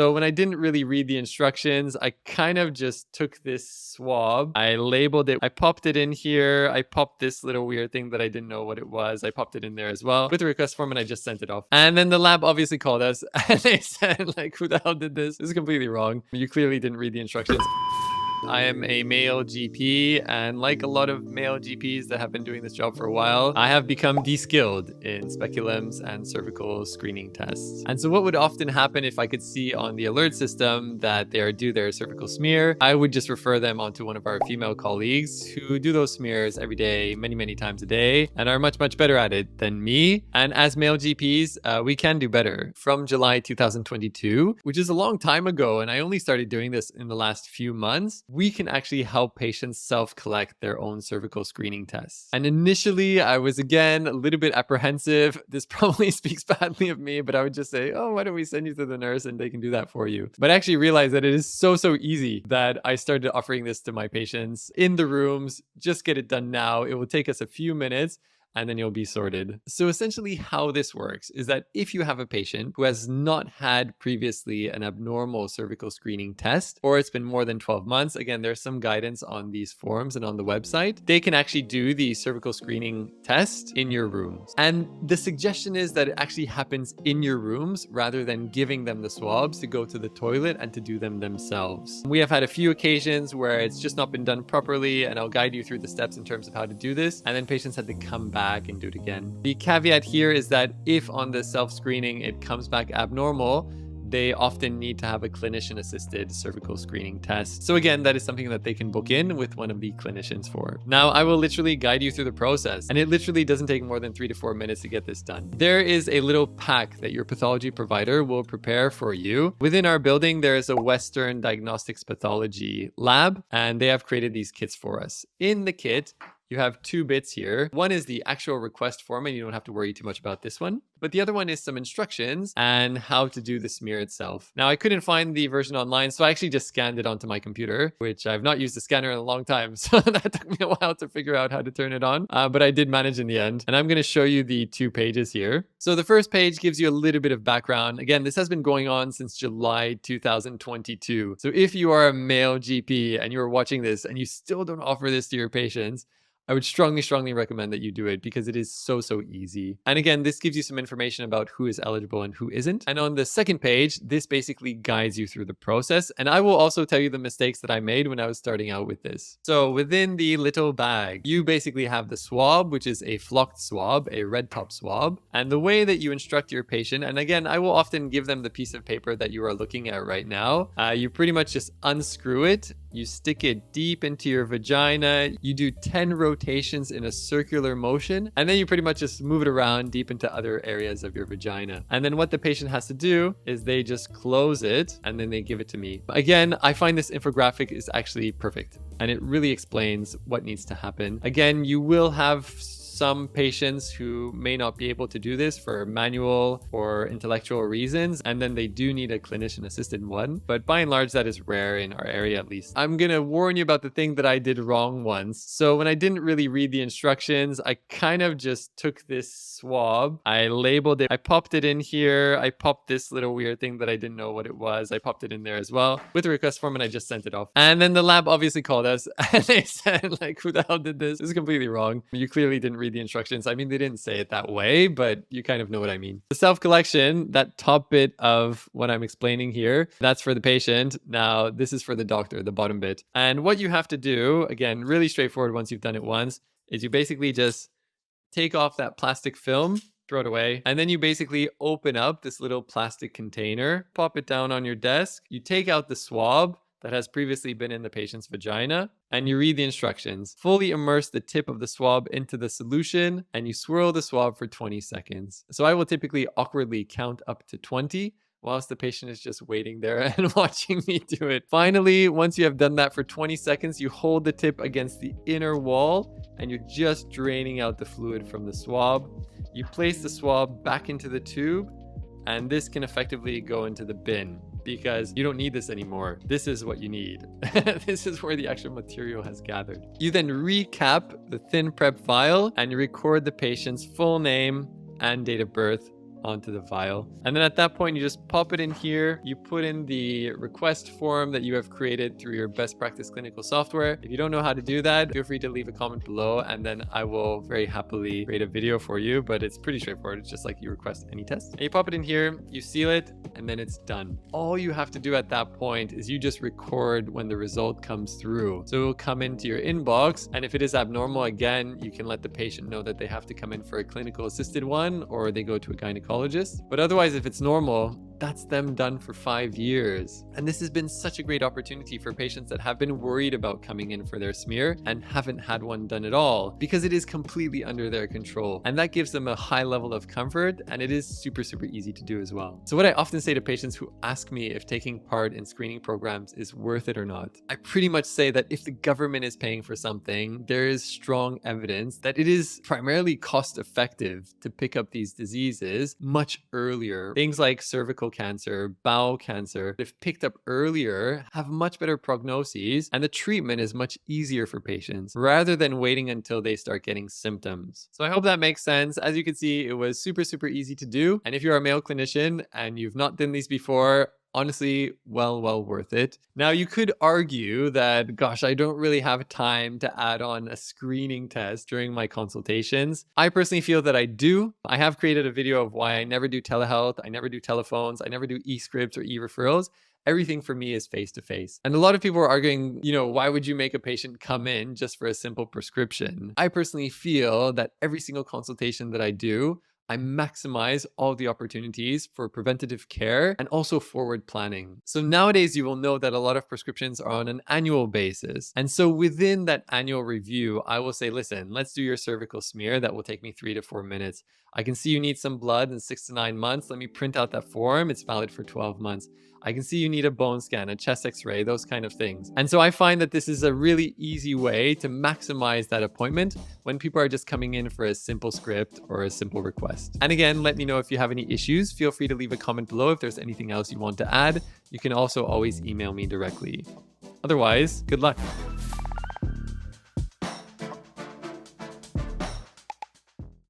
So when I didn't really read the instructions, I kind of just took this swab, I labeled it, I popped it in here, I popped this little weird thing that I didn't know what it was, I popped it in there as well with the request form, and I just sent it off. And then the lab obviously called us and they said, like, who the hell did this? This is completely wrong. You clearly didn't read the instructions. I am a male GP, and like a lot of male GPs that have been doing this job for a while, I have become de-skilled in speculums and cervical screening tests. And so what would often happen if I could see on the alert system that they are due their cervical smear, I would just refer them onto one of our female colleagues who do those smears every day, many times a day, and are much better at it than me. And as male GPs, we can do better. From July 2022, which is a long time ago, and I only started doing this in the last few months, we can actually help patients self-collect their own cervical screening tests. And initially, I was again a little bit apprehensive. This probably speaks badly of me, but I would just say, oh, why don't we send you to the nurse and they can do that for you? But I actually realized that it is so easy that I started offering this to my patients in the rooms. Just get it done now. It will take us a few minutes, and then you'll be sorted. So essentially how this works is that if you have a patient who has not had previously an abnormal cervical screening test, or it's been more than 12 months, again, there's some guidance on these forms and on the website, they can actually do the cervical screening test in your rooms. And the suggestion is that it actually happens in your rooms rather than giving them the swabs to go to the toilet and to do them themselves. We have had a few occasions where it's just not been done properly, and I'll guide you through the steps in terms of how to do this, and then patients had to come back and do it again. The caveat here is that if on the self-screening it comes back abnormal, they often need to have a clinician-assisted cervical screening test. So again, that is something that they can book in with one of the clinicians for. Now, I will literally guide you through the process, and it literally doesn't take more than 3 to 4 minutes to get this done. There is a little pack that your pathology provider will prepare for you. Within our building, there is a Western Diagnostics Pathology lab, and they have created these kits for us. In the kit, you have 2 bits here. One is the actual request form, and you don't have to worry too much about this one. But the other one is some instructions and how to do the smear itself. Now, I couldn't find the version online, so I actually just scanned it onto my computer, which I've not used a scanner in a long time. So that took me a while to figure out how to turn it on, but I did manage in the end. And I'm going to show you the 2 pages here. So the first page gives you a little bit of background. Again, this has been going on since July 2022. So if you are a male GP and you're watching this and you still don't offer this to your patients, I would strongly recommend that you do it because it is so easy. And again, this gives you some information about who is eligible and who isn't. And on the second page, this basically guides you through the process. And I will also tell you the mistakes that I made when I was starting out with this. So within the little bag, you basically have the swab, which is a flocked swab, a red top swab. And the way that you instruct your patient, and again, I will often give them the piece of paper that you are looking at right now. You pretty much just unscrew it. You stick it deep into your vagina. You do 10 rotations in a circular motion, and then you pretty much just move it around deep into other areas of your vagina. And then what the patient has to do is they just close it and then they give it to me. Again, I find this infographic is actually perfect, and it really explains what needs to happen. Again, you will have some patients who may not be able to do this for manual or intellectual reasons, and then they do need a clinician-assisted one. But by and large, that is rare in our area, at least. I'm gonna warn you about the thing that I did wrong once. So when I didn't really read the instructions, I kind of just took this swab, I labeled it, I popped it in here, I popped this little weird thing that I didn't know what it was, I popped it in there as well with the request form, and I just sent it off. And then the lab obviously called us and they said, like, who the hell did this? This is completely wrong. You clearly didn't read the instructions. I mean, they didn't say it that way, but you kind of know what I mean. The self-collection, that top bit of what I'm explaining here, that's for the patient. Now, this is for the doctor, the bottom bit. And what you have to do, again, really straightforward once you've done it once, is you basically just take off that plastic film, throw it away, and then you basically open up this little plastic container, pop it down on your desk, you take out the swab that has previously been in the patient's vagina, and you read the instructions. Fully immerse the tip of the swab into the solution, and you swirl the swab for 20 seconds. So I will typically awkwardly count up to 20, whilst the patient is just waiting there and watching me do it. Finally, once you have done that for 20 seconds, you hold the tip against the inner wall, and you're just draining out the fluid from the swab. You place the swab back into the tube, and this can effectively go into the bin, because you don't need this anymore. This is what you need. This is where the actual material has gathered. You then recap the thin prep file and you record the patient's full name and date of birth onto the vial. And then at that point, you just pop it in here. You put in the request form that you have created through your best practice clinical software. If you don't know how to do that, feel free to leave a comment below, and then I will very happily create a video for you. But it's pretty straightforward. It's just like you request any test. And you pop it in here, you seal it, and then it's done. All you have to do at that point is you just record when the result comes through. So it will come into your inbox, and if it is abnormal, again, you can let the patient know that they have to come in for a clinical assisted one, or they go to a gynecologist. But otherwise, if it's normal, that's them done for 5 years. And this has been such a great opportunity for patients that have been worried about coming in for their smear and haven't had one done at all, because it is completely under their control. And that gives them a high level of comfort, and it is super, super easy to do as well. So what I often say to patients who ask me if taking part in screening programs is worth it or not, I pretty much say that if the government is paying for something, there is strong evidence that it is primarily cost effective to pick up these diseases much earlier. Things like cervical cancer, bowel cancer, if picked up earlier, have much better prognoses, and the treatment is much easier for patients rather than waiting until they start getting symptoms. So I hope that makes sense. As you can see, it was super, super easy to do. And if you're a male clinician and you've not done these before, honestly, well worth it. Now, you could argue that, gosh, I don't really have time to add on a screening test during my consultations. I personally feel that I do. I have created a video of why I never do telehealth, I never do telephones, I never do e-scripts or e-referrals. Everything for me is face-to-face. And a lot of people are arguing, why would you make a patient come in just for a simple prescription? I personally feel that every single consultation that I do, I maximize all the opportunities for preventative care and also forward planning. So nowadays, you will know that a lot of prescriptions are on an annual basis. And so within that annual review, I will say, listen, let's do your cervical smear. That will take me 3 to 4 minutes. I can see you need some blood in 6 to 9 months. Let me print out that form. It's valid for 12 months. I can see you need a bone scan, a chest x-ray, those kind of things. And so I find that this is a really easy way to maximize that appointment when people are just coming in for a simple script or a simple request. And again, let me know if you have any issues. Feel free to leave a comment below if there's anything else you want to add. You can also always email me directly. Otherwise, good luck.